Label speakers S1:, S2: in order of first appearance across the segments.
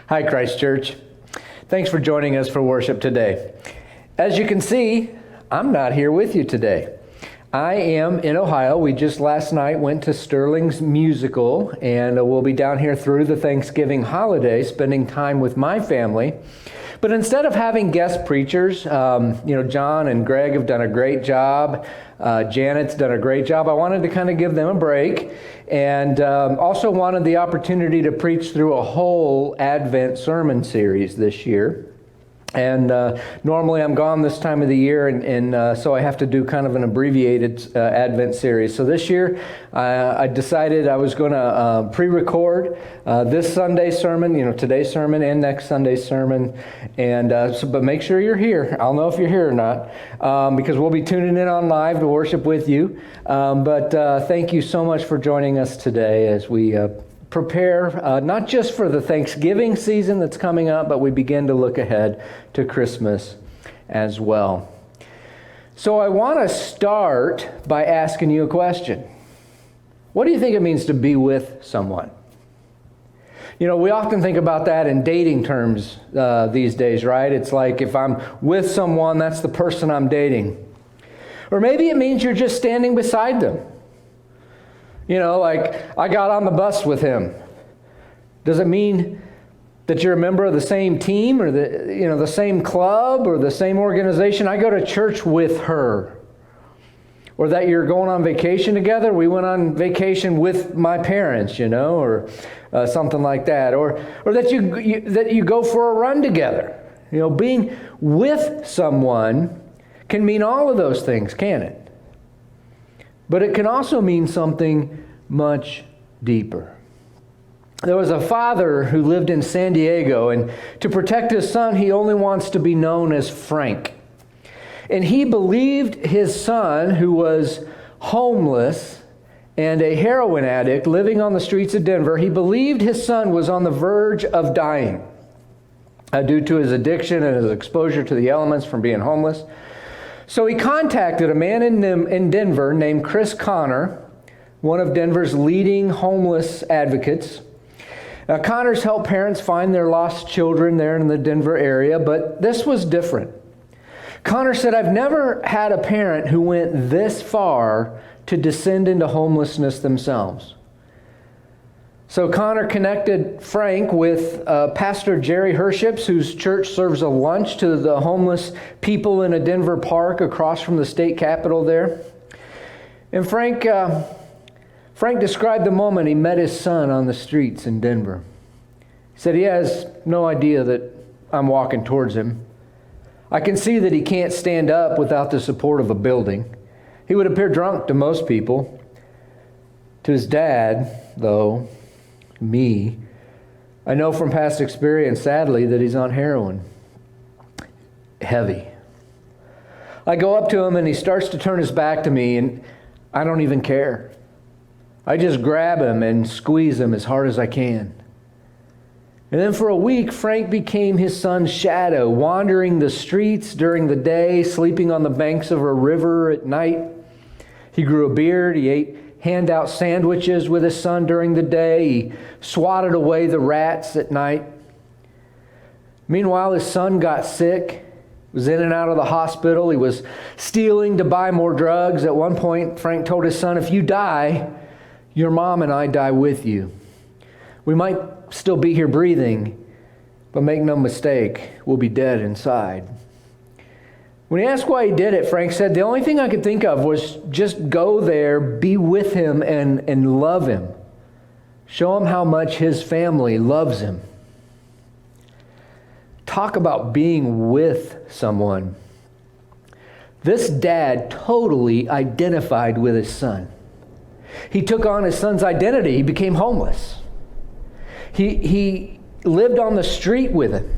S1: Hi, Christ Church. Thanks for joining us for worship today. As you can see, I'm not here with you today. I am in Ohio. We just last night went to Sterling's musical, and we'll be down here through the Thanksgiving holiday, spending time with my family. But instead of having guest preachers, John and Greg have done a great job. Janet's done a great job. I wanted to kind of give them a break, and also wanted the opportunity to preach through a whole Advent sermon series this year. And normally I'm gone this time of the year, and so I have to do kind of an abbreviated Advent series. So this year I decided I was going to pre-record this Sunday's sermon, today's sermon and next Sunday's sermon. And but make sure you're here. I'll know if you're here or not, because we'll be tuning in on live to worship with you. But thank you so much for joining us today as we prepare not just for the Thanksgiving season that's coming up, but we begin to look ahead to Christmas as well. So I want to start by asking you a question. What do you think it means to be with someone? We often think about that in dating terms these days, right? It's like if I'm with someone, that's the person I'm dating. Or maybe it means you're just standing beside them. Like I got on the bus with him. Does it mean that you're a member of the same team or the same club or the same organization? I go to church with her. Or that you're going on vacation together? We went on vacation with my parents, or something like that. Or that you go for a run together. Being with someone can mean all of those things, can it? But it can also mean something much deeper. There was a father who lived in San Diego, and to protect his son, he only wants to be known as Frank. And he believed his son, who was homeless and a heroin addict living on the streets of Denver, he believed his son was on the verge of dying due to his addiction and his exposure to the elements from being homeless. So he contacted a man in Denver named Chris Connor, one of Denver's leading homeless advocates. Connor's helped parents find their lost children there in the Denver area, but this was different. Connor said, "I've never had a parent who went this far to descend into homelessness themselves." So Connor connected Frank with Pastor Jerry Herships, whose church serves a lunch to the homeless people in a Denver park across from the state capitol there. And Frank described the moment he met his son on the streets in Denver. He said he has no idea that I'm walking towards him. I can see that he can't stand up without the support of a building. He would appear drunk to most people. To his dad, though, me, I know from past experience, sadly, that he's on heroin. Heavy. I go up to him and he starts to turn his back to me, and I don't even care. I just grab him and squeeze him as hard as I can. And then for a week, Frank became his son's shadow, wandering the streets during the day, sleeping on the banks of a river at night. He grew a beard. He ate handout sandwiches with his son during the day. He swatted away the rats at night. Meanwhile, his son got sick, was in and out of the hospital. He was stealing to buy more drugs. At one point, Frank told his son, "If you die, your mom and I die with you. We might still be here breathing, but make no mistake, we'll be dead inside." When he asked why he did it, Frank said, "The only thing I could think of was just go there, be with him, and love him. Show him how much his family loves him." Talk about being with someone. This dad totally identified with his son. He took on his son's identity. He became homeless. He lived on the street with him.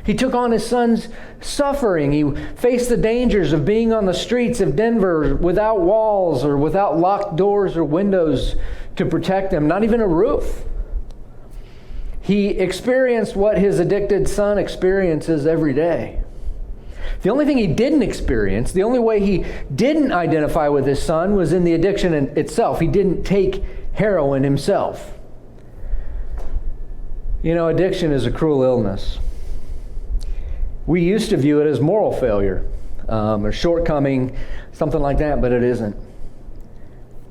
S1: He took on his son's suffering. He faced the dangers of being on the streets of Denver without walls or without locked doors or windows to protect him, not even a roof. He experienced what his addicted son experiences every day. The only thing he didn't experience, the only way he didn't identify with his son was in the addiction itself. He didn't take heroin himself. You know, addiction is a cruel illness. We used to view it as moral failure or shortcoming, something like that, but it isn't.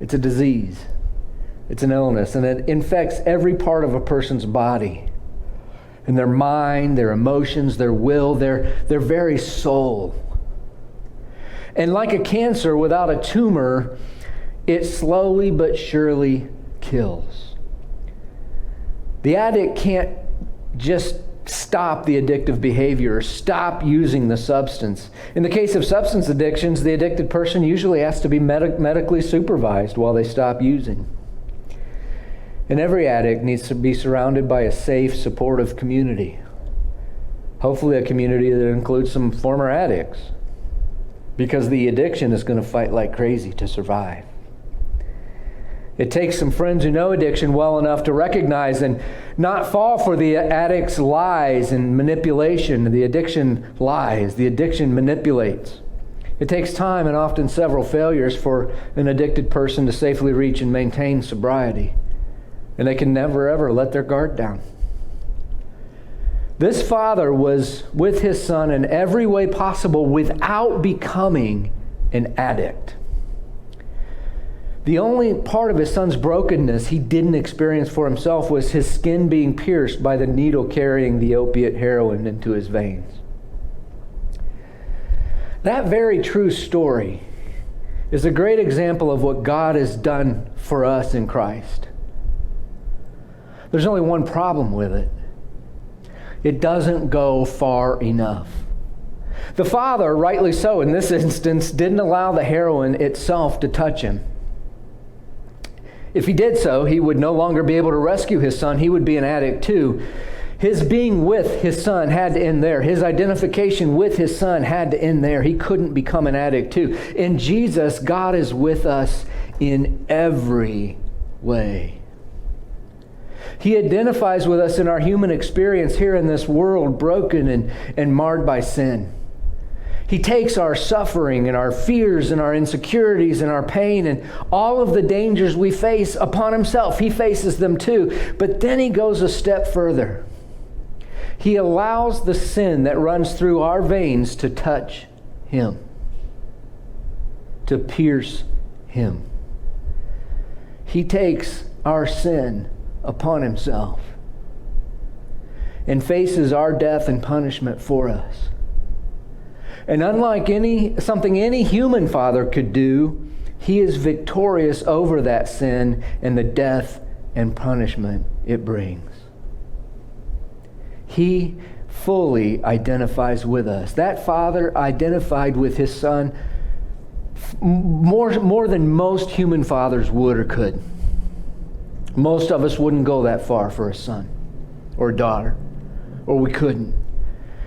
S1: It's a disease. It's an illness, and it infects every part of a person's body, and their mind, their emotions, their will, their very soul. And like a cancer without a tumor, it slowly but surely kills. The addict can't just stop the addictive behavior or stop using the substance. In the case of substance addictions, the addicted person usually has to be medically supervised while they stop using. And every addict needs to be surrounded by a safe, supportive community. Hopefully a community that includes some former addicts, because the addiction is going to fight like crazy to survive. It takes some friends who know addiction well enough to recognize and not fall for the addict's lies and manipulation. The addiction lies. The addiction manipulates. It takes time and often several failures for an addicted person to safely reach and maintain sobriety. And they can never, ever let their guard down. This father was with his son in every way possible without becoming an addict. The only part of his son's brokenness he didn't experience for himself was his skin being pierced by the needle carrying the opiate heroin into his veins. That very true story is a great example of what God has done for us in Christ. There's only one problem with it. It doesn't go far enough. The father, rightly so in this instance, didn't allow the heroin itself to touch him. If he did so, he would no longer be able to rescue his son. He would be an addict too. His being with his son had to end there. His identification with his son had to end there. He couldn't become an addict too. In Jesus, God is with us in every way. He identifies with us in our human experience here in this world, broken and marred by sin. He takes our suffering and our fears and our insecurities and our pain and all of the dangers we face upon himself. He faces them too. But then he goes a step further. He allows the sin that runs through our veins to touch him, to pierce him. He takes our sin upon himself and faces our death and punishment for us. And unlike something any human father could do, he is victorious over that sin and the death and punishment it brings. He fully identifies with us. That father identified with his son more than most human fathers would or could. Most of us wouldn't go that far for a son or a daughter, or we couldn't.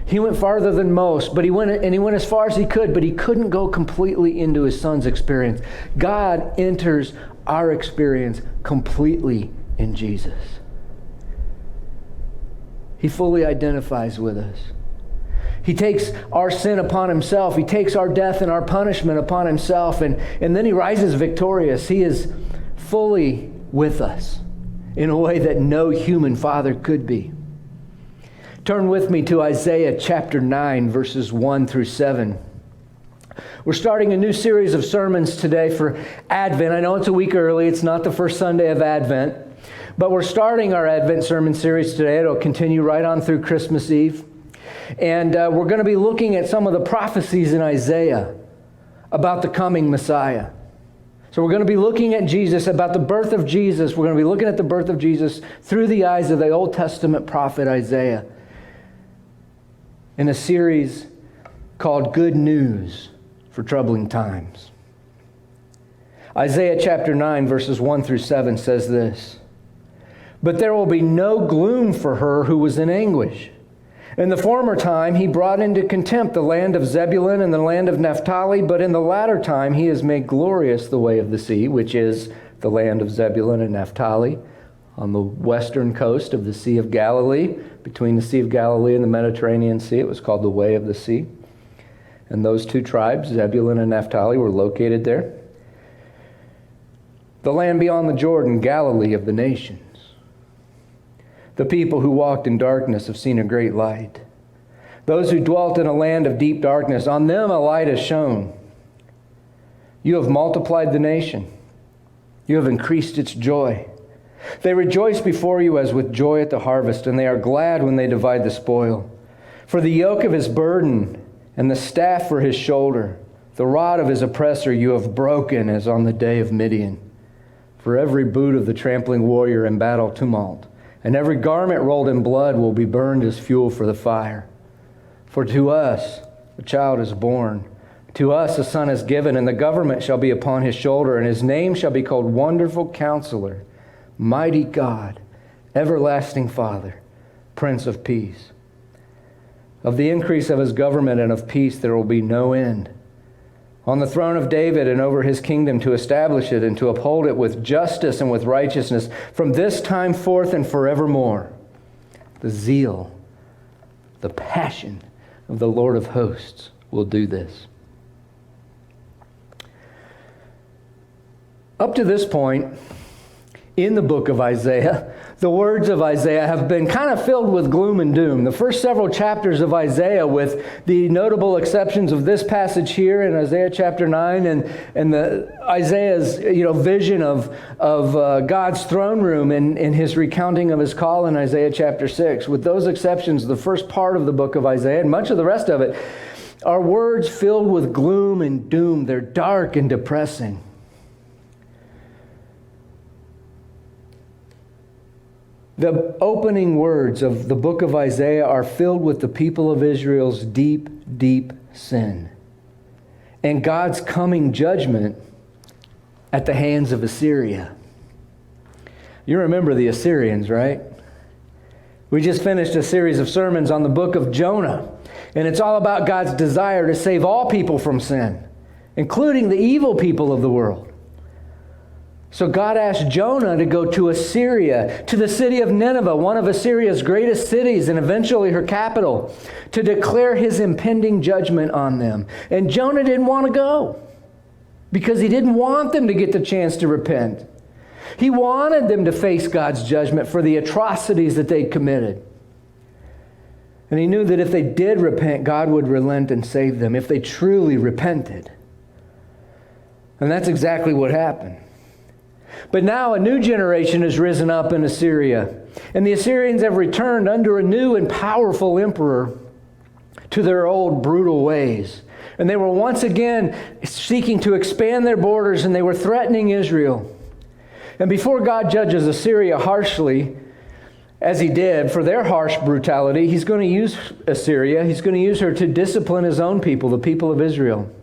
S1: He went farther than most, but he went as far as he could, but he couldn't go completely into his son's experience. God enters our experience completely in Jesus. He fully identifies with us. He takes our sin upon himself. He takes our death and our punishment upon himself, and then he rises victorious. He is fully with us in a way that no human father could be. Turn with me to Isaiah chapter 9, verses 1 through 7. We're starting a new series of sermons today for Advent. I know it's a week early. It's not the first Sunday of Advent. But we're starting our Advent sermon series today. It'll continue right on through Christmas Eve. And we're going to be looking at some of the prophecies in Isaiah about the coming Messiah. So we're going to be looking at Jesus, about the birth of Jesus. We're going to be looking at the birth of Jesus through the eyes of the Old Testament prophet Isaiah, in a series called Good News for Troubling Times. Isaiah chapter 9, verses 1 through 7 says this: "But there will be no gloom for her who was in anguish. In the former time he brought into contempt the land of Zebulun and the land of Naphtali, but in the latter time he has made glorious the way of the sea," which is the land of Zebulun and Naphtali, on the western coast of the Sea of Galilee, between the Sea of Galilee and the Mediterranean Sea. It was called the Way of the Sea. And those two tribes, Zebulun and Naphtali, were located there. "The land beyond the Jordan, Galilee of the nations. The people who walked in darkness have seen a great light. Those who dwelt in a land of deep darkness, on them a light has shone. You have multiplied the nation. You have increased its joy. They rejoice before you as with joy at the harvest, and they are glad when they divide the spoil. For the yoke of his burden and the staff for his shoulder, the rod of his oppressor you have broken as on the day of Midian. For every boot of the trampling warrior in battle tumult, and every garment rolled in blood will be burned as fuel for the fire. For to us a child is born, to us a son is given, and the government shall be upon his shoulder, and his name shall be called Wonderful Counselor, Mighty God, Everlasting Father, Prince of Peace. Of the increase of his government and of peace there will be no end. On the throne of David and over his kingdom, to establish it and to uphold it with justice and with righteousness from this time forth and forevermore. The zeal, the passion of the Lord of hosts will do this. Up to this point in the book of Isaiah, the words of Isaiah have been kind of filled with gloom and doom. The first several chapters of Isaiah, with the notable exceptions of this passage here in Isaiah chapter 9 and the Isaiah's vision of God's throne room in his recounting of his call in Isaiah chapter 6. With those exceptions, the first part of the book of Isaiah and much of the rest of it are words filled with gloom and doom. They're dark and depressing. The opening words of the book of Isaiah are filled with the people of Israel's deep, deep sin and God's coming judgment at the hands of Assyria. You remember the Assyrians, right? We just finished a series of sermons on the book of Jonah, and it's all about God's desire to save all people from sin, including the evil people of the world. So God asked Jonah to go to Assyria, to the city of Nineveh, one of Assyria's greatest cities and eventually her capital, to declare his impending judgment on them. And Jonah didn't want to go because he didn't want them to get the chance to repent. He wanted them to face God's judgment for the atrocities that they'd committed. And he knew that if they did repent, God would relent and save them if they truly repented. And that's exactly what happened. But now a new generation has risen up in Assyria, and the Assyrians have returned under a new and powerful emperor to their old brutal ways. And they were once again seeking to expand their borders, and they were threatening Israel. And before God judges Assyria harshly, as he did for their harsh brutality, he's going to use Assyria, he's going to use her to discipline his own people, the people of Israel.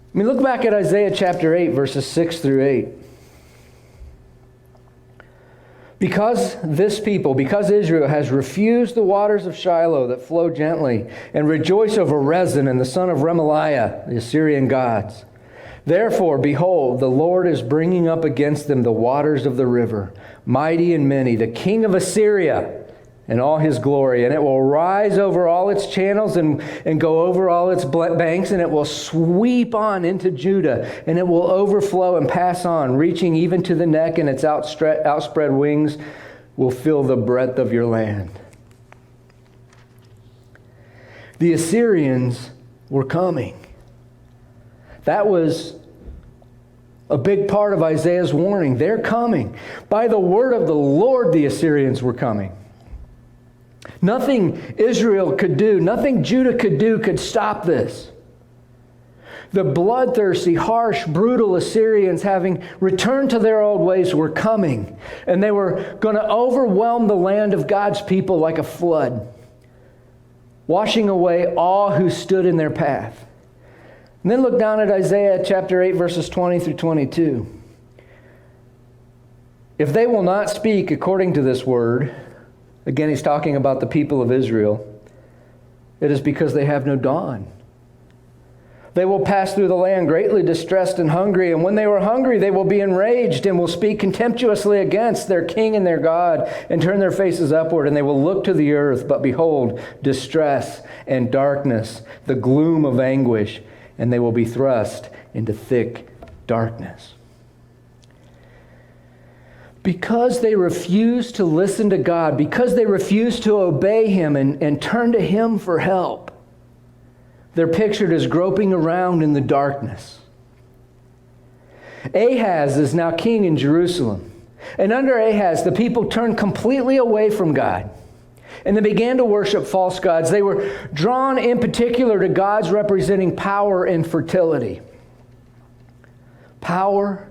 S1: I mean, look back at Isaiah chapter 8, verses 6 through 8. Because Israel has refused the waters of Shiloh that flow gently, and rejoice over Rezin and the son of Remaliah, the Assyrian gods. Therefore, behold, the Lord is bringing up against them the waters of the river, mighty and many, the king of Assyria, and all his glory, and it will rise over all its channels and go over all its banks, and it will sweep on into Judah, and it will overflow and pass on, reaching even to the neck, and its outspread wings will fill the breadth of your land. The Assyrians were coming. That was a big part of Isaiah's warning. They're coming. By the word of the Lord, the Assyrians were coming. Nothing Israel could do, nothing Judah could do could stop this. The bloodthirsty, harsh, brutal Assyrians, having returned to their old ways, were coming. And they were going to overwhelm the land of God's people like a flood, washing away all who stood in their path. And then look down at Isaiah chapter 8, verses 20 through 22. If they will not speak according to this word, again, he's talking about the people of Israel, it is because they have no dawn. They will pass through the land greatly distressed and hungry, and when they were hungry, they will be enraged and will speak contemptuously against their king and their God and turn their faces upward, and they will look to the earth, but behold, distress and darkness, the gloom of anguish, and they will be thrust into thick darkness. Because they refuse to listen to God, because they refuse to obey Him and turn to Him for help, they're pictured as groping around in the darkness. Ahaz is now king in Jerusalem. And under Ahaz, the people turned completely away from God. And they began to worship false gods. They were drawn in particular to gods representing power and fertility. Power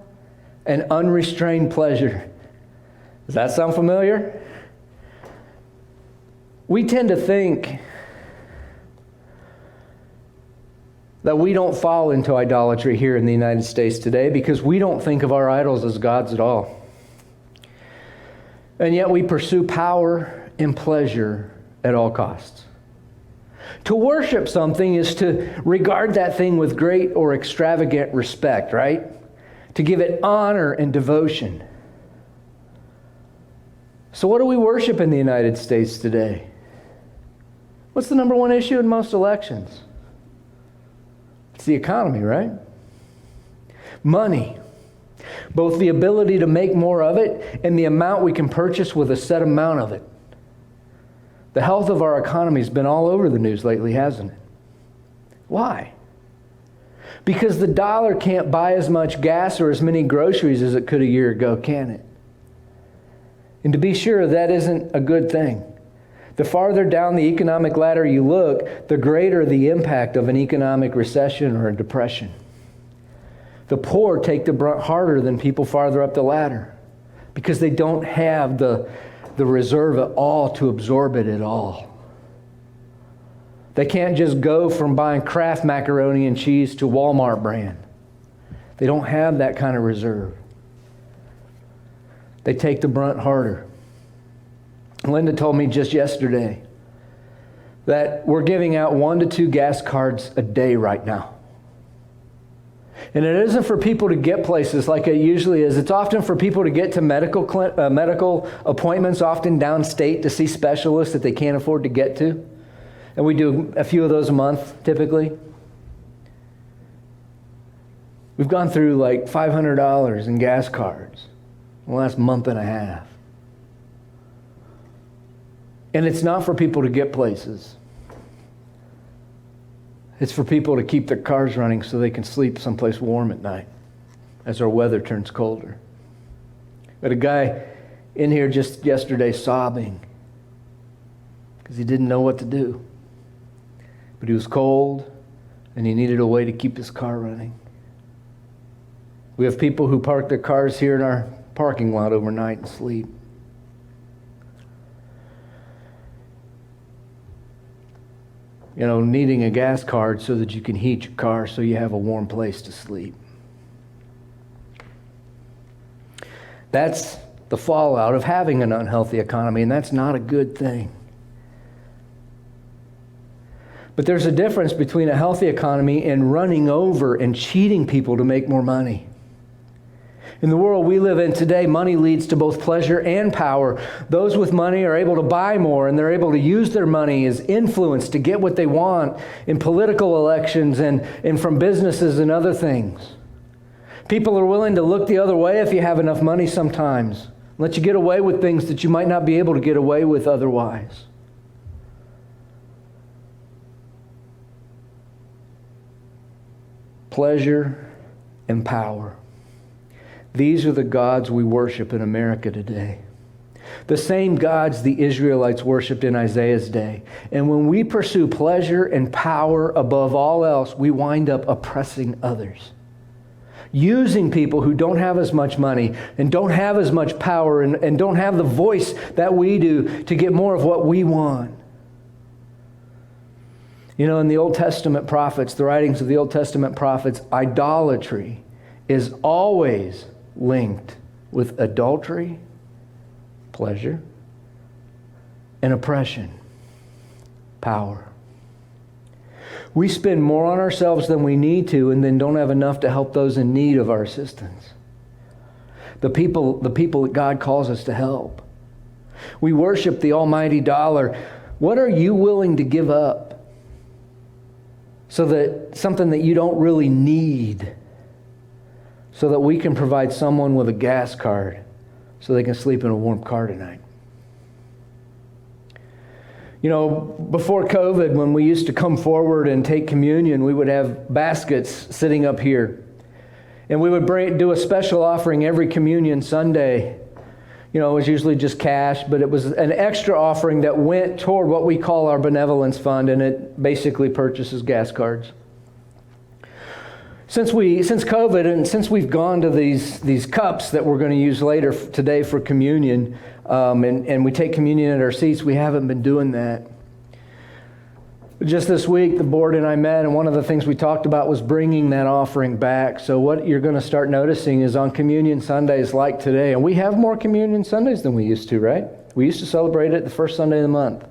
S1: and unrestrained pleasure. Does that sound familiar? We tend to think that we don't fall into idolatry here in the United States today because we don't think of our idols as gods at all. And yet we pursue power and pleasure at all costs. To worship something is to regard that thing with great or extravagant respect, right? To give it honor and devotion. So what do we worship in the United States today? What's the number one issue in most elections? It's the economy, right? Money. Both the ability to make more of it and the amount we can purchase with a set amount of it. The health of our economy has been all over the news lately, hasn't it? Why? Because the dollar can't buy as much gas or as many groceries as it could a year ago, can it? And to be sure, that isn't a good thing. The farther down the economic ladder you look, the greater the impact of an economic recession or a depression. The poor take the brunt harder than people farther up the ladder because they don't have the reserve at all to absorb it at all. They can't just go from buying Kraft macaroni and cheese to Walmart brand. They don't have that kind of reserve. They take the brunt harder. Linda told me just yesterday that we're giving out 1 to 2 gas cards a day right now. And it isn't for people to get places like it usually is. It's often for people to get to medical appointments, often downstate to see specialists that they can't afford to get to. And we do a few of those a month, typically. We've gone through like $500 in gas cards in the last month and a half. And it's not for people to get places. It's for people to keep their cars running so they can sleep someplace warm at night as our weather turns colder. But a guy in here just yesterday sobbing because he didn't know what to do. But he was cold and he needed a way to keep his car running. We have people who park their cars here in our parking lot overnight and sleep. You know, needing a gas card so that you can heat your car so you have a warm place to sleep. That's the fallout of having an unhealthy economy, and that's not a good thing. But there's a difference between a healthy economy and running over and cheating people to make more money. In the world we live in today, money leads to both pleasure and power. Those with money are able to buy more, and they're able to use their money as influence to get what they want in political elections and from businesses and other things. People are willing to look the other way if you have enough money sometimes. Let you get away with things that you might not be able to get away with otherwise. Pleasure and power. These are the gods we worship in America today. The same gods the Israelites worshiped in Isaiah's day. And when we pursue pleasure and power above all else, we wind up oppressing others. Using people who don't have as much money and don't have as much power and don't have the voice that we do to get more of what we want. You know, in the Old Testament prophets, the writings of the Old Testament prophets, idolatry is always linked with adultery, pleasure, and oppression, power. We spend more on ourselves than we need to and then don't have enough to help those in need of our assistance. The people that God calls us to help. We worship the almighty dollar. What are you willing to give up so that something that you don't really need, so that we can provide someone with a gas card so they can sleep in a warm car tonight. You know, before COVID, when we used to come forward and take communion, we would have baskets sitting up here. And we would do a special offering every communion Sunday. You know, it was usually just cash, but it was an extra offering that went toward what we call our benevolence fund, and it basically purchases gas cards. Since COVID, and since we've gone to these cups that we're going to use later today for communion, and we take communion at our seats, we haven't been doing that. Just this week, the board and I met, and one of the things we talked about was bringing that offering back. So what you're going to start noticing is on Communion Sundays like today, and we have more Communion Sundays than we used to, right? We used to celebrate it the first Sunday of the month.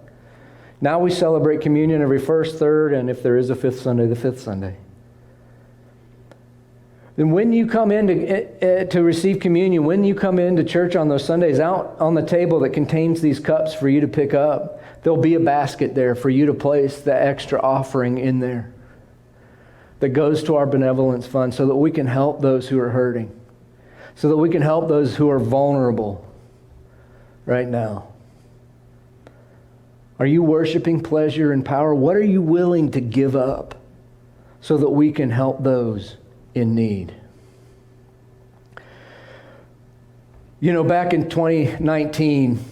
S1: Now we celebrate communion every first, third, and if there is a fifth Sunday, the fifth Sunday. Then when you come in to receive communion, when you come into church on those Sundays, out on the table that contains these cups for you to pick up, there'll be a basket there for you to place the extra offering in there that goes to our benevolence fund so that we can help those who are hurting, so that we can help those who are vulnerable right now. Are you worshiping pleasure and power? What are you willing to give up so that we can help those in need? You know, back in 2019,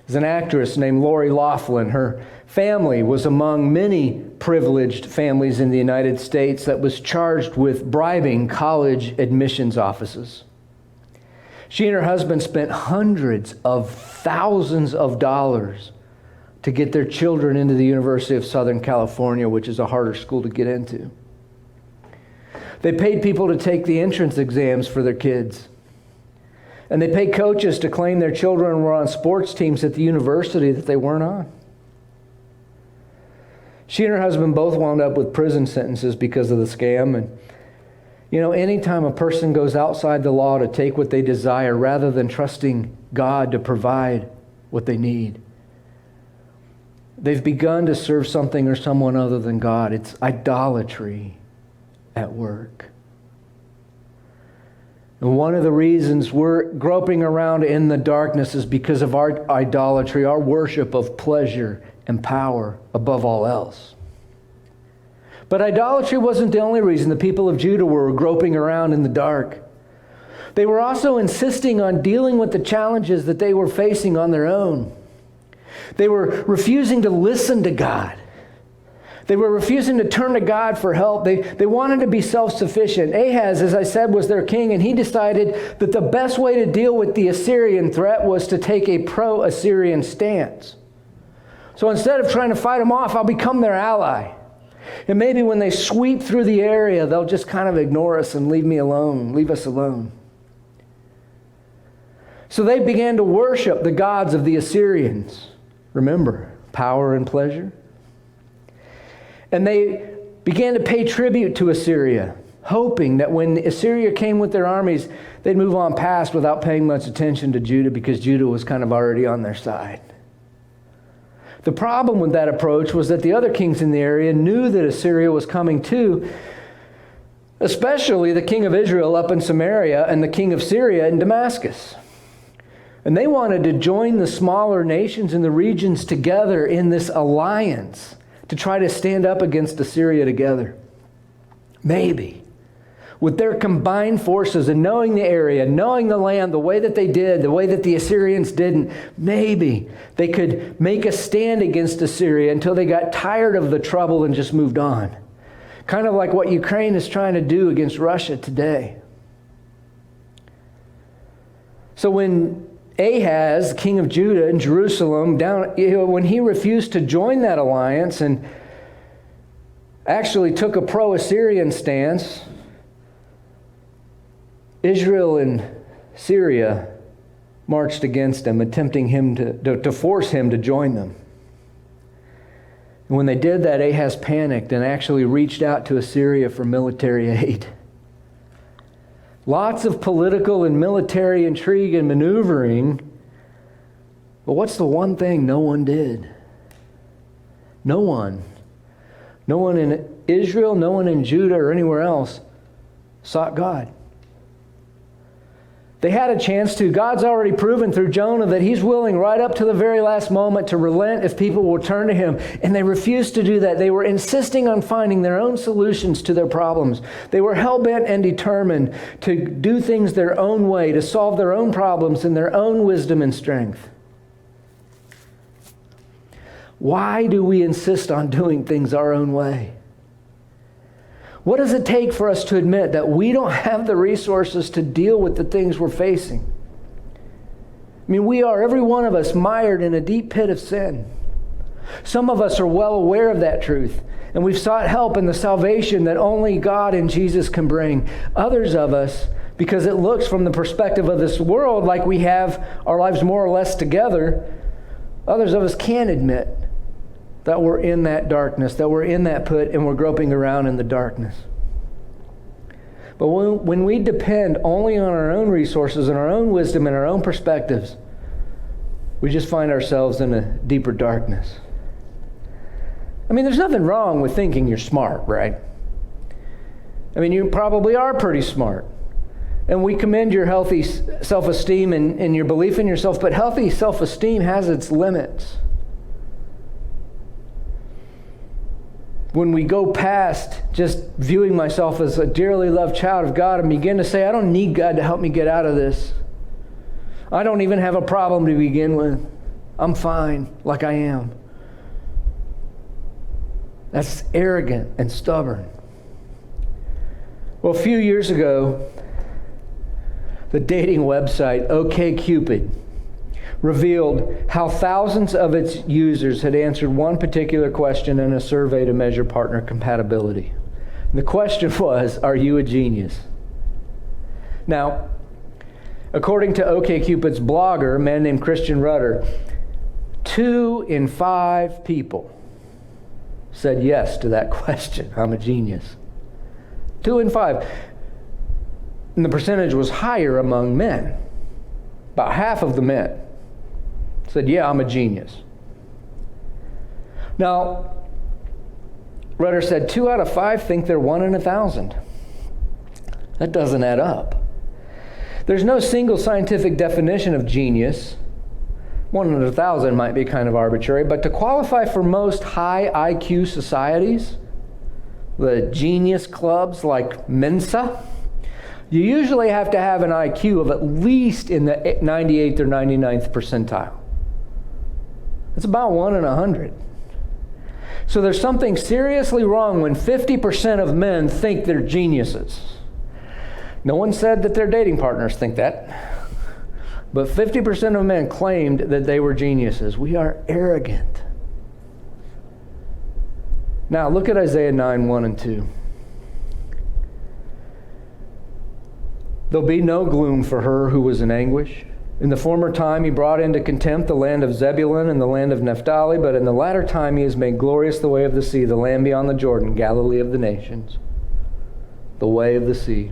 S1: there's an actress named Lori Loughlin. Her family was among many privileged families in the United States that was charged with bribing college admissions offices. She and her husband spent hundreds of thousands of dollars to get their children into the University of Southern California, which is a harder school to get into. They paid people to take the entrance exams for their kids. And they paid coaches to claim their children were on sports teams at the university that they weren't on. She and her husband both wound up with prison sentences because of the scam. And, you know, anytime a person goes outside the law to take what they desire rather than trusting God to provide what they need, they've begun to serve something or someone other than God. It's idolatry at work. And one of the reasons we're groping around in the darkness is because of our idolatry, our worship of pleasure and power above all else. But idolatry wasn't the only reason the people of Judah were groping around in the dark. They were also insisting on dealing with the challenges that they were facing on their own. They were refusing to listen to God. They were refusing to turn to God for help. They wanted to be self-sufficient. Ahaz, as I said, was their king, and he decided that the best way to deal with the Assyrian threat was to take a pro-Assyrian stance. So instead of trying to fight them off, I'll become their ally. And maybe when they sweep through the area, they'll just kind of ignore us and leave us alone. So they began to worship the gods of the Assyrians. Remember, power and pleasure. And they began to pay tribute to Assyria, hoping that when Assyria came with their armies, they'd move on past without paying much attention to Judah because Judah was kind of already on their side. The problem with that approach was that the other kings in the area knew that Assyria was coming too, especially the king of Israel up in Samaria and the king of Syria in Damascus. And they wanted to join the smaller nations in the regions together in this alliance to try to stand up against Assyria together. Maybe, with their combined forces and knowing the area, knowing the land the way that they did, the way that the Assyrians didn't, maybe they could make a stand against Assyria until they got tired of the trouble and just moved on. Kind of like what Ukraine is trying to do against Russia today. So when Ahaz, king of Judah in Jerusalem, when he refused to join that alliance and actually took a pro-Assyrian stance, Israel and Syria marched against him, attempting him to force him to join them. And when they did that, Ahaz panicked and actually reached out to Assyria for military aid. Lots of political and military intrigue and maneuvering. But what's the one thing no one did? No one. No one in Israel, no one in Judah or anywhere else sought God. They had a chance to. God's already proven through Jonah that he's willing right up to the very last moment to relent if people will turn to him. And they refused to do that. They were insisting on finding their own solutions to their problems. They were hell-bent and determined to do things their own way, to solve their own problems in their own wisdom and strength. Why do we insist on doing things our own way? What does it take for us to admit that we don't have the resources to deal with the things we're facing? I mean, we are, every one of us, mired in a deep pit of sin. Some of us are well aware of that truth, and we've sought help in the salvation that only God and Jesus can bring. Others of us, because it looks from the perspective of this world like we have our lives more or less together, others of us can't admit that we're in that darkness, that we're in that pit, and we're groping around in the darkness. But when we depend only on our own resources and our own wisdom and our own perspectives, we just find ourselves in a deeper darkness. I mean, there's nothing wrong with thinking you're smart, right? I mean, you probably are pretty smart. And we commend your healthy self-esteem and your belief in yourself, but healthy self-esteem has its limits. When we go past just viewing myself as a dearly loved child of God and begin to say, I don't need God to help me get out of this. I don't even have a problem to begin with. I'm fine like I am. That's arrogant and stubborn. Well, a few years ago, the dating website OkCupid revealed how thousands of its users had answered one particular question in a survey to measure partner compatibility. And the question was, are you a genius? Now, according to OkCupid's blogger, a man named Christian Rudder, 2 in 5 people said yes to that question. I'm a genius. 2 in 5. And the percentage was higher among men. About half of the men said, yeah, I'm a genius. Now, Rudder said 2 out of 5 think they're 1 in 1,000. That doesn't add up. There's no single scientific definition of genius. 1 in 1,000 might be kind of arbitrary, but to qualify for most high IQ societies, the genius clubs like Mensa, you usually have to have an IQ of at least in the 98th or 99th percentile. It's about 1 in 100. So there's something seriously wrong when 50% of men think they're geniuses. No one said that their dating partners think that. But 50% of men claimed that they were geniuses. We are arrogant. Now look at Isaiah 9, 1 and 2. There'll be no gloom for her who was in anguish. In the former time he brought into contempt the land of Zebulun and the land of Naphtali, but in the latter time he has made glorious the way of the sea, the land beyond the Jordan, Galilee of the nations, the way of the sea.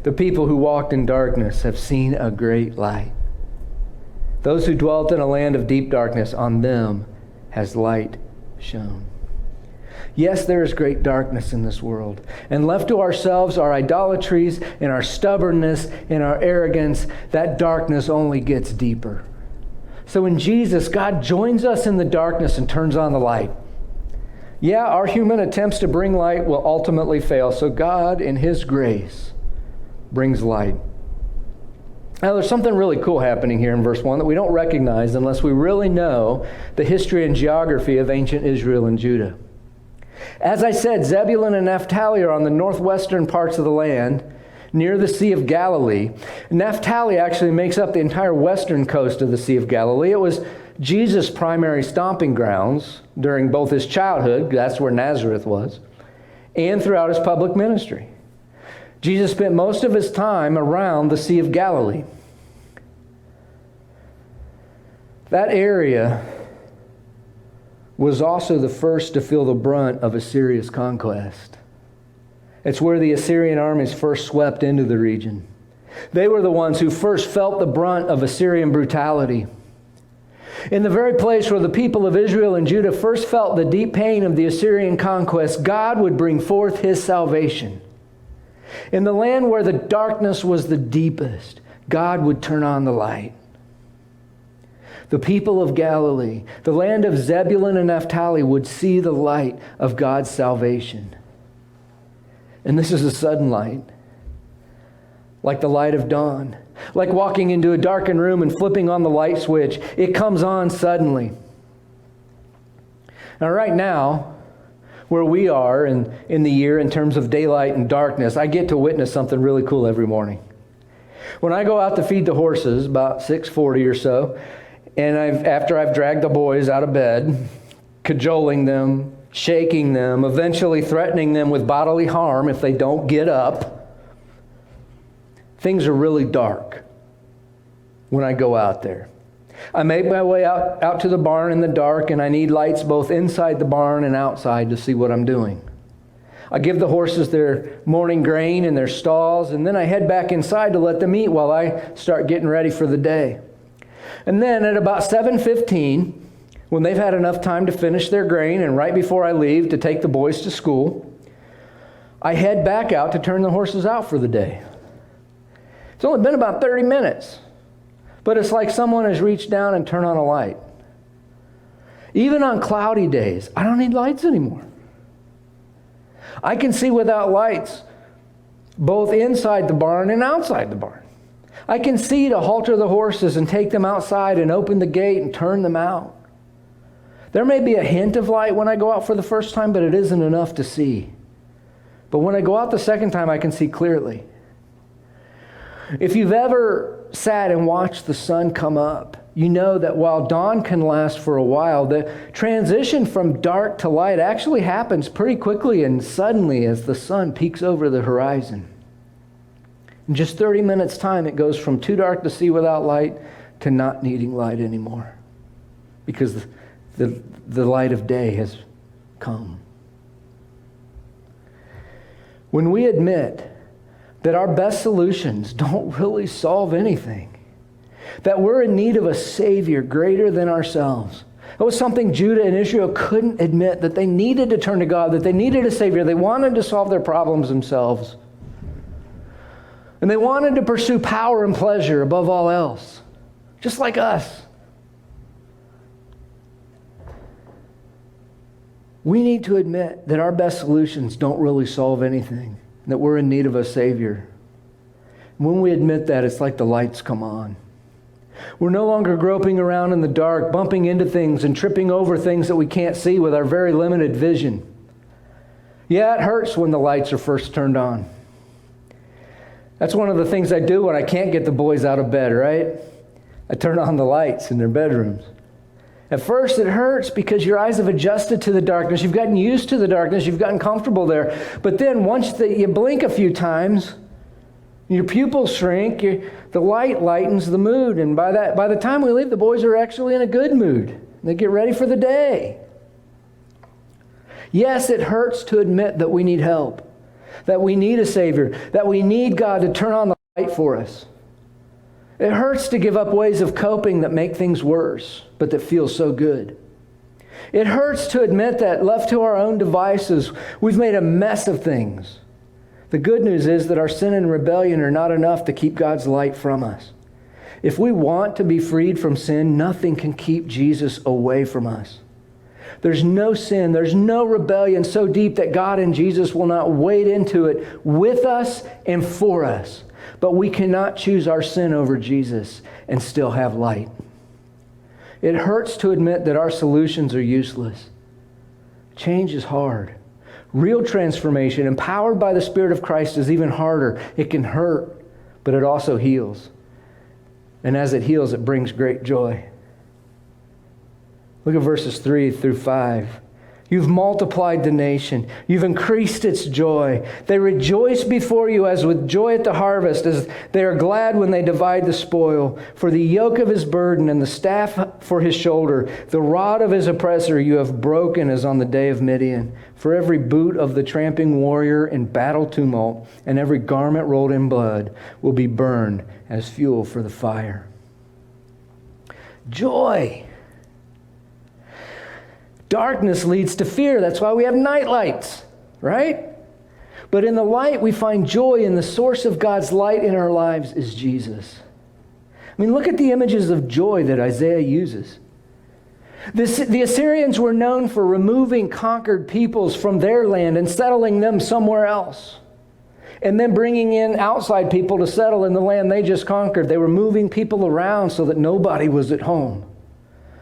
S1: The people who walked in darkness have seen a great light. Those who dwelt in a land of deep darkness, on them has light shone. Yes, there is great darkness in this world. And left to ourselves, our idolatries and our stubbornness and our arrogance, that darkness only gets deeper. So in Jesus, God joins us in the darkness and turns on the light. Yeah, our human attempts to bring light will ultimately fail. So God, in His grace, brings light. Now, there's something really cool happening here in verse 1 that we don't recognize unless we really know the history and geography of ancient Israel and Judah. As I said, Zebulun and Naphtali are on the northwestern parts of the land, near the Sea of Galilee. Naphtali actually makes up the entire western coast of the Sea of Galilee. It was Jesus' primary stomping grounds during both his childhood, that's where Nazareth was, and throughout his public ministry. Jesus spent most of his time around the Sea of Galilee. That area was also the first to feel the brunt of Assyria's conquest. It's where the Assyrian armies first swept into the region. They were the ones who first felt the brunt of Assyrian brutality. In the very place where the people of Israel and Judah first felt the deep pain of the Assyrian conquest, God would bring forth His salvation. In the land where the darkness was the deepest, God would turn on the light. The people of Galilee, the land of Zebulun and Naphtali, would see the light of God's salvation. And this is a sudden light, like the light of dawn, like walking into a darkened room and flipping on the light switch. It comes on suddenly. Now, right now, where we are in the year in terms of daylight and darkness, I get to witness something really cool every morning. When I go out to feed the horses, about 6:40 or so, and after I've dragged the boys out of bed, cajoling them, shaking them, eventually threatening them with bodily harm if they don't get up, things are really dark when I go out there. I make my way out to the barn in the dark, and I need lights both inside the barn and outside to see what I'm doing. I give the horses their morning grain in their stalls, and then I head back inside to let them eat while I start getting ready for the day. And then at about 7:15, when they've had enough time to finish their grain, and right before I leave to take the boys to school, I head back out to turn the horses out for the day. It's only been about 30 minutes, but it's like someone has reached down and turned on a light. Even on cloudy days, I don't need lights anymore. I can see without lights, both inside the barn and outside the barn. I can see to halter the horses and take them outside and open the gate and turn them out. There may be a hint of light when I go out for the first time, but it isn't enough to see. But when I go out the second time, I can see clearly. If you've ever sat and watched the sun come up, you know that while dawn can last for a while, the transition from dark to light actually happens pretty quickly and suddenly as the sun peeks over the horizon. In just 30 minutes' time, it goes from too dark to see without light to not needing light anymore, because the light of day has come. When we admit that our best solutions don't really solve anything, that we're in need of a Savior greater than ourselves. That was something Judah and Israel couldn't admit, that they needed to turn to God, that they needed a Savior. They wanted to solve their problems themselves. And they wanted to pursue power and pleasure above all else, just like us. We need to admit that our best solutions don't really solve anything, that we're in need of a Savior. When we admit that, it's like the lights come on. We're no longer groping around in the dark, bumping into things and tripping over things that we can't see with our very limited vision. Yeah, it hurts when the lights are first turned on. That's one of the things I do when I can't get the boys out of bed, right? I turn on the lights in their bedrooms. At first, it hurts because your eyes have adjusted to the darkness. You've gotten used to the darkness. You've gotten comfortable there. But then once you blink a few times, your pupils shrink, the light lightens the mood. And by the time we leave, the boys are actually in a good mood. They get ready for the day. Yes, it hurts to admit that we need help, that we need a Savior, that we need God to turn on the light for us. It hurts to give up ways of coping that make things worse, but that feel so good. It hurts to admit that left to our own devices, we've made a mess of things. The good news is that our sin and rebellion are not enough to keep God's light from us. If we want to be freed from sin, nothing can keep Jesus away from us. There's no sin, there's no rebellion so deep that God and Jesus will not wade into it with us and for us. But we cannot choose our sin over Jesus and still have light. It hurts to admit that our solutions are useless. Change is hard. Real transformation, empowered by the Spirit of Christ, is even harder. It can hurt, but it also heals. And as it heals, it brings great joy. Look at verses 3 through 5. You've multiplied the nation. You've increased its joy. They rejoice before you as with joy at the harvest, as they are glad when they divide the spoil. For the yoke of his burden and the staff for his shoulder, the rod of his oppressor you have broken as on the day of Midian. For every boot of the tramping warrior in battle tumult and every garment rolled in blood will be burned as fuel for the fire. Joy. Darkness leads to fear. That's why we have night lights, right? But in the light, we find joy, and the source of God's light in our lives is Jesus. I mean, look at the images of joy that Isaiah uses. The Assyrians were known for removing conquered peoples from their land and settling them somewhere else, and then bringing in outside people to settle in the land they just conquered. They were moving people around so that nobody was at home.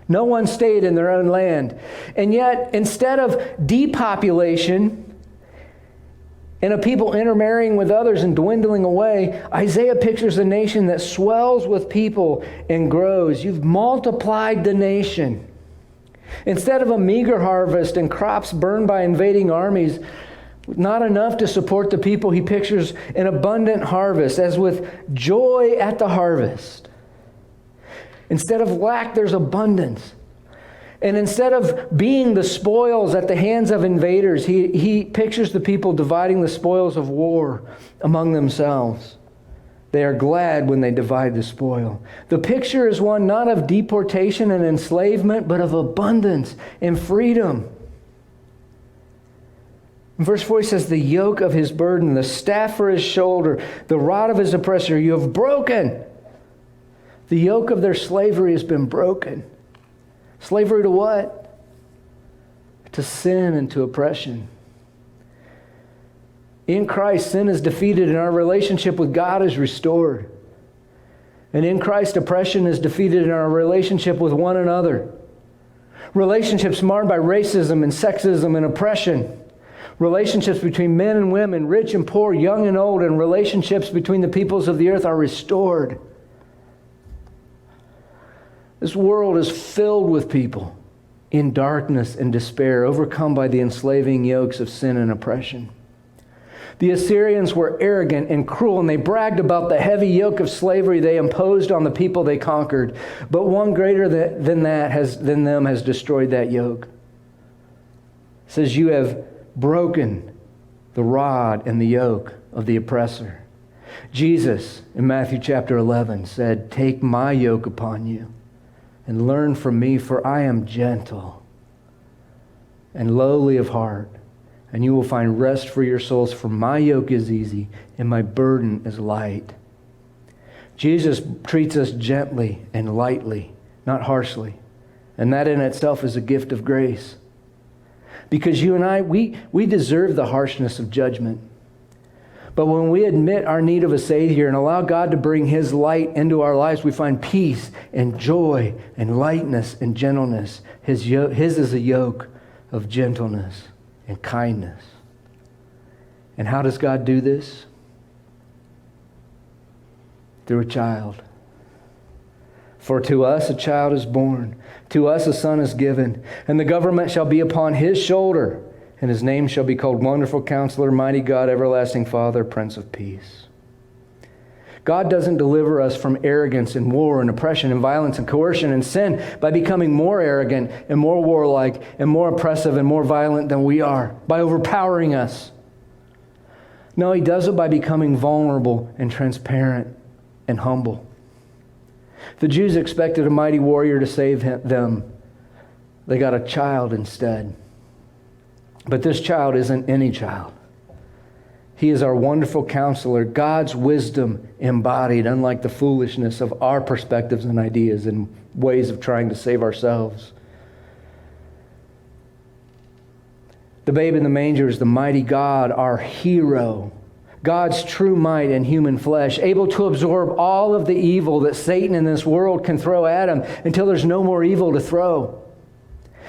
S1: No one stayed in their own land. And yet, instead of depopulation and of people intermarrying with others and dwindling away, Isaiah pictures a nation that swells with people and grows. You've multiplied the nation. Instead of a meager harvest and crops burned by invading armies, not enough to support the people, he pictures an abundant harvest, as with joy at the harvest. Instead of lack, there's abundance. And instead of being the spoils at the hands of invaders, he pictures the people dividing the spoils of war among themselves. They are glad when they divide the spoil. The picture is one not of deportation and enslavement, but of abundance and freedom. In verse 4 he says, the yoke of his burden, the staff for his shoulder, the rod of his oppressor, you have broken. The yoke of their slavery has been broken. Slavery to what? To sin and to oppression. In Christ, sin is defeated and our relationship with God is restored. And in Christ, oppression is defeated and our relationship with one another. Relationships marred by racism and sexism and oppression. Relationships between men and women, rich and poor, young and old, and relationships between the peoples of the earth are restored. This world is filled with people in darkness and despair, overcome by the enslaving yokes of sin and oppression. The Assyrians were arrogant and cruel, and they bragged about the heavy yoke of slavery they imposed on the people they conquered. But one greater than them has destroyed that yoke. It says, you have broken the rod and the yoke of the oppressor. Jesus, in Matthew chapter 11, said, take my yoke upon you and learn from me, for I am gentle and lowly of heart, and you will find rest for your souls, for my yoke is easy and my burden is light. Jesus treats us gently and lightly, not harshly. And that in itself is a gift of grace. Because you and I, we deserve the harshness of judgment. But when we admit our need of a Savior and allow God to bring His light into our lives, we find peace and joy and lightness and gentleness. His is a yoke of gentleness and kindness. And how does God do this? Through a child. For to us a child is born, to us a son is given, and the government shall be upon his shoulder, and his name shall be called Wonderful Counselor, Mighty God, Everlasting Father, Prince of Peace. God doesn't deliver us from arrogance and war and oppression and violence and coercion and sin by becoming more arrogant and more warlike and more oppressive and more violent than we are, by overpowering us. No, He does it by becoming vulnerable and transparent and humble. The Jews expected a mighty warrior to save them. They got a child instead. But this child isn't any child. He is our wonderful counselor, God's wisdom embodied, unlike the foolishness of our perspectives and ideas and ways of trying to save ourselves. The babe in the manger is the mighty God, our hero. God's true might in human flesh, able to absorb all of the evil that Satan in this world can throw at him until there's no more evil to throw.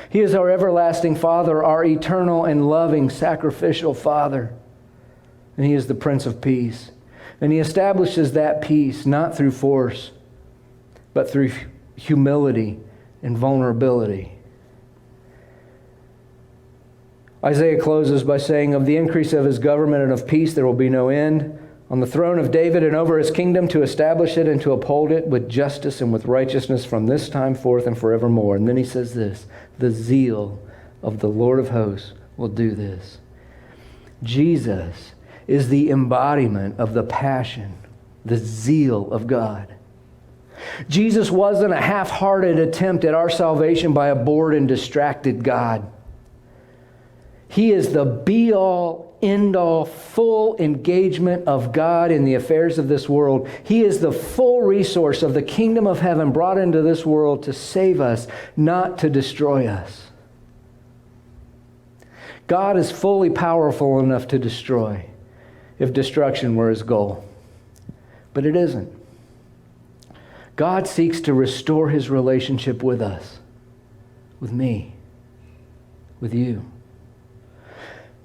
S1: He is our everlasting Father, our eternal and loving sacrificial Father. And He is the Prince of Peace. And He establishes that peace not through force, but through humility and vulnerability. Isaiah closes by saying, of the increase of His government and of peace there will be no end, on the throne of David and over His kingdom, to establish it and to uphold it with justice and with righteousness from this time forth and forevermore. And then he says this, the zeal of the Lord of hosts will do this. Jesus is the embodiment of the passion, the zeal of God. Jesus wasn't a half-hearted attempt at our salvation by a bored and distracted God. He is the be-all, end-all, full engagement of God in the affairs of this world. He is the full resource of the kingdom of heaven brought into this world to save us, not to destroy us. God is fully powerful enough to destroy if destruction were his goal. But it isn't. God seeks to restore his relationship with us, with me, with you.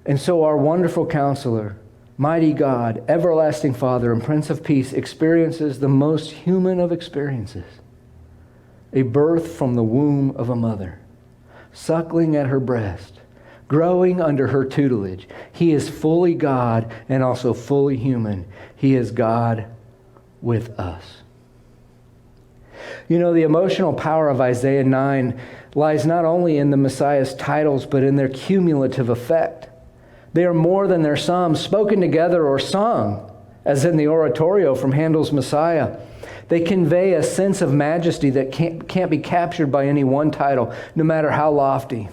S1: And so our wonderful counselor, mighty God, everlasting Father, and Prince of Peace experiences the most human of experiences, a birth from the womb of a mother, suckling at her breast, growing under her tutelage. He is fully God and also fully human. He is God with us. You know, the emotional power of Isaiah 9 lies not only in the Messiah's titles, but in their cumulative effect. They are more than their psalms spoken together or sung, as in the oratorio from Handel's Messiah. They convey a sense of majesty that can't be captured by any one title, no matter how lofty.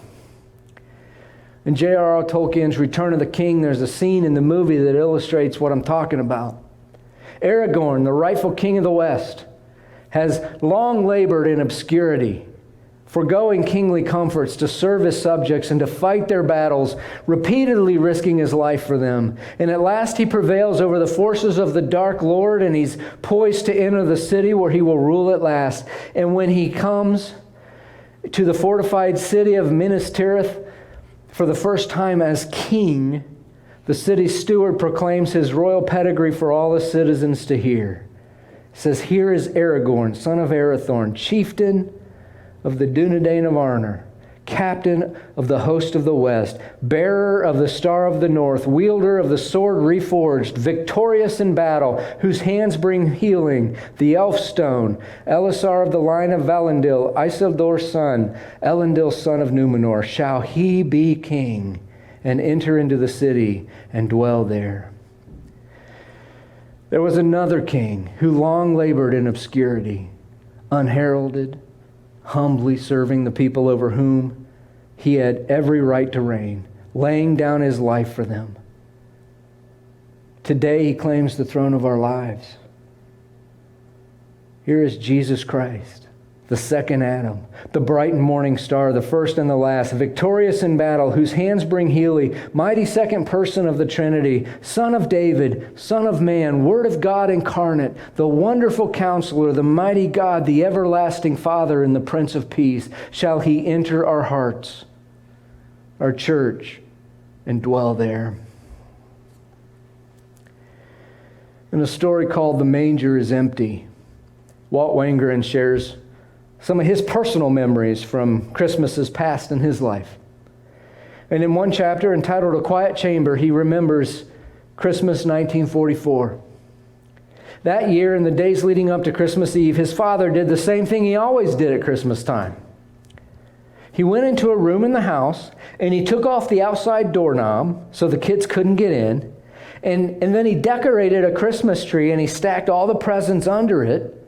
S1: In J.R.R. Tolkien's Return of the King, there's a scene in the movie that illustrates what I'm talking about. Aragorn, the rightful king of the West, has long labored in obscurity, forgoing kingly comforts to serve his subjects and to fight their battles, repeatedly risking his life for them. And at last he prevails over the forces of the Dark Lord, and he's poised to enter the city where he will rule at last. And when he comes to the fortified city of Minas Tirith, for the first time as king, the city's steward proclaims his royal pedigree for all the citizens to hear. It says, "Here is Aragorn, son of Arathorn, chieftain of the Dunedain of Arnor, captain of the host of the west, bearer of the star of the north, wielder of the sword reforged, victorious in battle, whose hands bring healing, the elf stone, Elisar of the line of Valendil, Isildur's son, Elendil's son of Numenor, shall he be king and enter into the city and dwell there." There was another king who long labored in obscurity, unheralded, humbly serving the people over whom he had every right to reign, laying down his life for them. Today he claims the throne of our lives. Here is Jesus Christ, the second Adam, the bright and morning star, the first and the last, victorious in battle, whose hands bring healing, mighty second person of the Trinity, Son of David, Son of Man, Word of God incarnate, the wonderful Counselor, the mighty God, the everlasting Father, and the Prince of Peace. Shall he enter our hearts, our church, and dwell there. In a story called "The Manger is Empty," Walt Wangerin shares some of his personal memories from Christmases past in his life. And in one chapter entitled "A Quiet Chamber," he remembers Christmas 1944. That year, in the days leading up to Christmas Eve, his father did the same thing he always did at Christmas time. He went into a room in the house, and he took off the outside doorknob so the kids couldn't get in, and then he decorated a Christmas tree, and he stacked all the presents under it,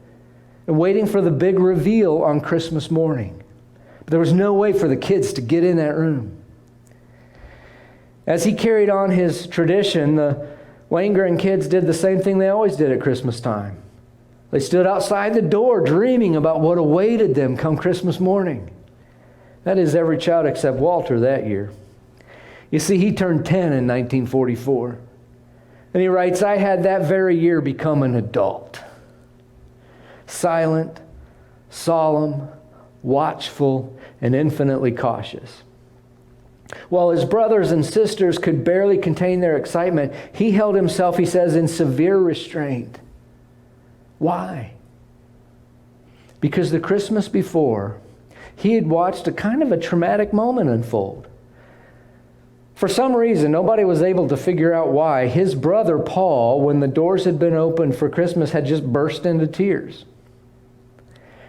S1: and waiting for the big reveal on Christmas morning. But there was no way for the kids to get in that room. As he carried on his tradition, the Wangerin kids did the same thing they always did at Christmas time. They stood outside the door dreaming about what awaited them come Christmas morning. That is every child except Walter that year. You see, he turned 10 in 1944. And he writes, "I had that very year become an adult. Silent, solemn, watchful, and infinitely cautious. While his brothers and sisters could barely contain their excitement, he held himself, he says, in severe restraint. Why? Because the Christmas before, he had watched a kind of a traumatic moment unfold. For some reason, nobody was able to figure out why. His brother, Paul, when the doors had been opened for Christmas, had just burst into tears.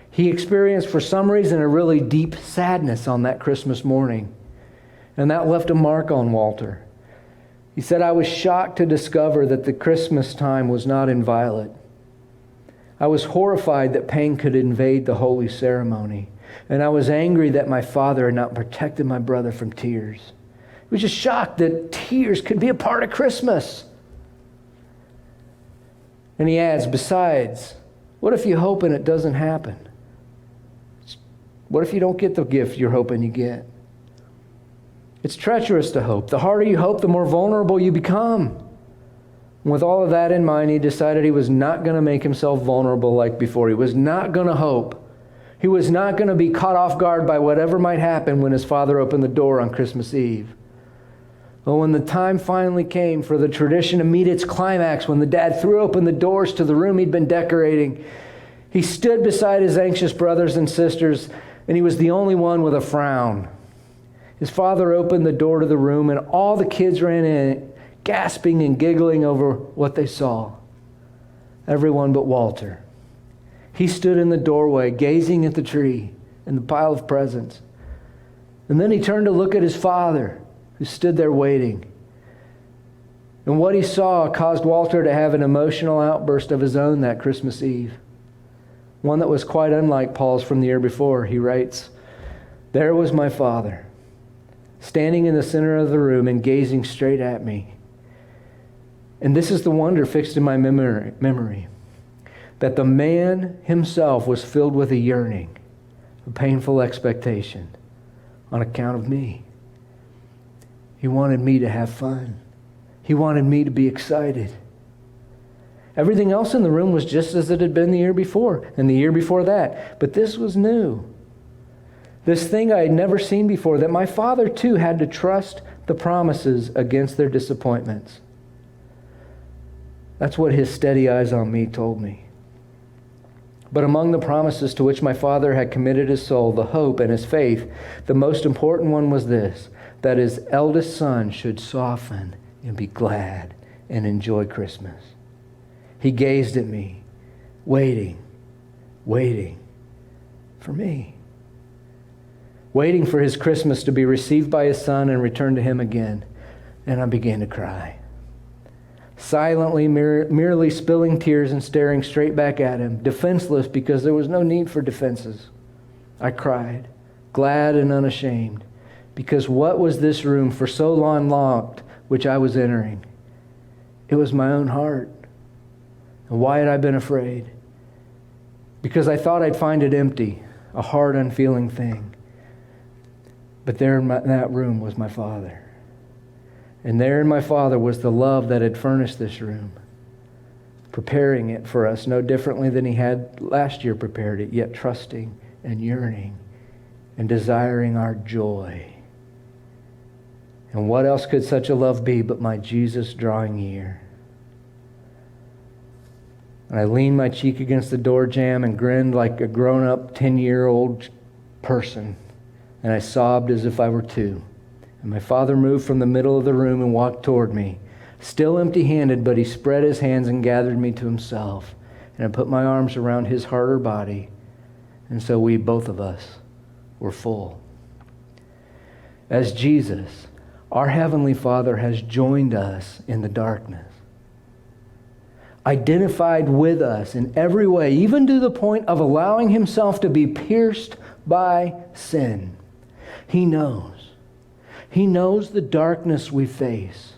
S1: He experienced, for some reason, a really deep sadness on that Christmas morning. And that left a mark on Walter. He said, "I was shocked to discover that the Christmas time was not inviolate. I was horrified that pain could invade the holy ceremony. And I was angry that my father had not protected my brother from tears. He was just shocked that tears could be a part of Christmas. And he adds, besides, what if you hope and it doesn't happen? What if you don't get the gift you're hoping you get? It's treacherous to hope. The harder you hope, the more vulnerable you become. And with all of that in mind, he decided he was not going to make himself vulnerable like before. He was not going to hope. He was not going to be caught off guard by whatever might happen when his father opened the door on Christmas Eve. But when the time finally came for the tradition to meet its climax, when the dad threw open the doors to the room he'd been decorating, he stood beside his anxious brothers and sisters, and he was the only one with a frown. His father opened the door to the room, and all the kids ran in, gasping and giggling over what they saw. Everyone but Walter. He stood in the doorway, gazing at the tree and the pile of presents. And then he turned to look at his father, who stood there waiting. And what he saw caused Walter to have an emotional outburst of his own that Christmas Eve. One that was quite unlike Paul's from the year before. He writes, "There was my father, standing in the center of the room and gazing straight at me. And this is the wonder fixed in my memory, that the man himself was filled with a yearning, a painful expectation on account of me. He wanted me to have fun. He wanted me to be excited. Everything else in the room was just as it had been the year before and the year before that. But this was new. This thing I had never seen before, that my father too had to trust the promises against their disappointments. That's what his steady eyes on me told me. But among the promises to which my father had committed his soul, the hope and his faith, the most important one was this, that his eldest son should soften and be glad and enjoy Christmas. He gazed at me, waiting for me. Waiting for his Christmas to be received by his son and returned to him again. And I began to cry. Silently, merely spilling tears and staring straight back at him, defenseless because there was no need for defenses. I cried, glad and unashamed, because what was this room for so long locked, which I was entering? It was my own heart. And why had I been afraid? Because I thought I'd find it empty, a hard, unfeeling thing. But there in that room was my Father. And there in my Father was the love that had furnished this room, preparing it for us no differently than he had last year prepared it, yet trusting and yearning and desiring our joy. And what else could such a love be but my Jesus drawing near? And I leaned my cheek against the door jamb and grinned like a grown-up 10-year-old person. And I sobbed as if I were 2. And my father moved from the middle of the room and walked toward me, still empty-handed, but he spread his hands and gathered me to himself. And I put my arms around his harder body. And so we, both of us, were full. As Jesus, our Heavenly Father, has joined us in the darkness, identified with us in every way, even to the point of allowing himself to be pierced by sin. He knows. He knows the darkness we face.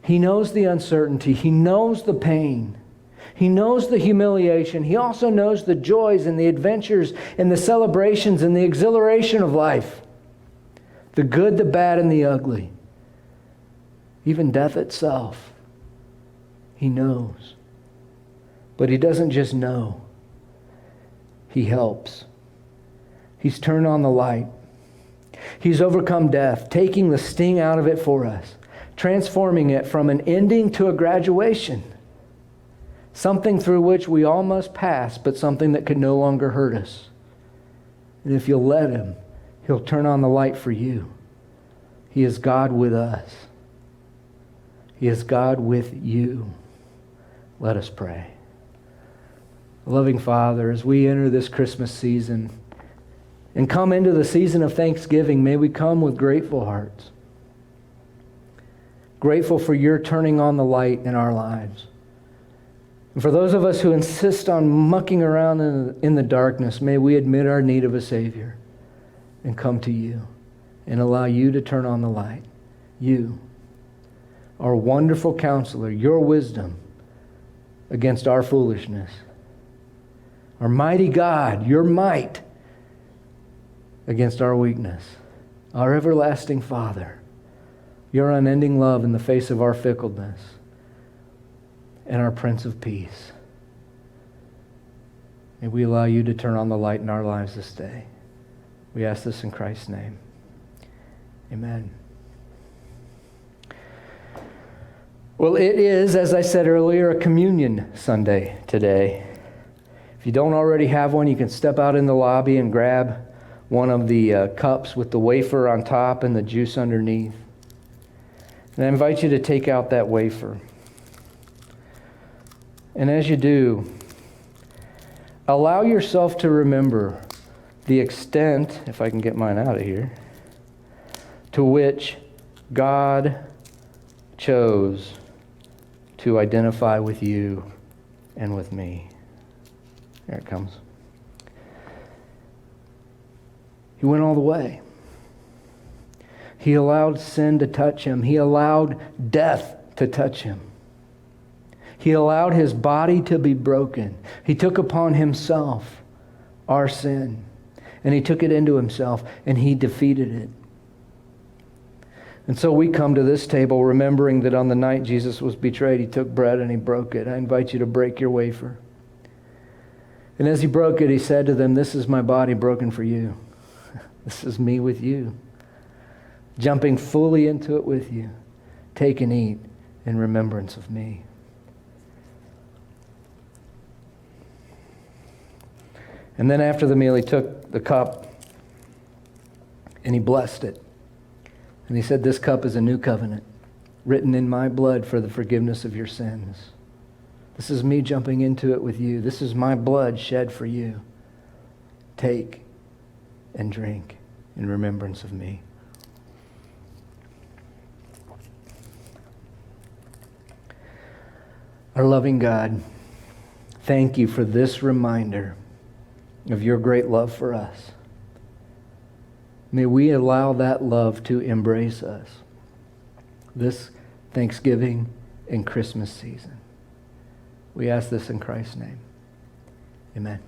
S1: He knows the uncertainty. He knows the pain. He knows the humiliation. He also knows the joys and the adventures and the celebrations and the exhilaration of life. The good, the bad, and the ugly. Even death itself. He knows. But he doesn't just know. He helps. He's turned on the light. He's overcome death, taking the sting out of it for us, transforming it from an ending to a graduation. Something through which we all must pass, but something that could no longer hurt us. And if you'll let him, he'll turn on the light for you. He is God with us. He is God with you. Let us pray. Loving Father, as we enter this Christmas season and come into the season of Thanksgiving, may we come with grateful hearts. Grateful for your turning on the light in our lives. And for those of us who insist on mucking around in the darkness, may we admit our need of a Savior and come to you and allow you to turn on the light. You, our wonderful counselor, your wisdom against our foolishness. Our mighty God, your might against our weakness. Our everlasting Father, your unending love in the face of our fickleness. And our Prince of Peace. May we allow you to turn on the light in our lives this day. We ask this in Christ's name. Amen. Well, it is, as I said earlier, a communion Sunday today. If you don't already have one, you can step out in the lobby and grab one of the cups with the wafer on top and the juice underneath. And I invite you to take out that wafer. And as you do, allow yourself to remember the extent, if I can get mine out of here, to which God chose to identify with you and with me. There it comes. He went all the way. He allowed sin to touch him. He allowed death to touch him. He allowed his body to be broken. He took upon himself our sin, and he took it into himself, and he defeated it. And so we come to this table remembering that on the night Jesus was betrayed, he took bread and he broke it. I invite you to break your wafer. And as he broke it, he said to them, "This is my body broken for you. This is me with you, jumping fully into it with you. Take and eat in remembrance of me." And then after the meal, he took the cup and he blessed it. And he said, "This cup is a new covenant, written in my blood for the forgiveness of your sins. This is me jumping into it with you. This is my blood shed for you. Take and drink in remembrance of me." Our loving God, thank you for this reminder of your great love for us. May we allow that love to embrace us this Thanksgiving and Christmas season. We ask this in Christ's name. Amen.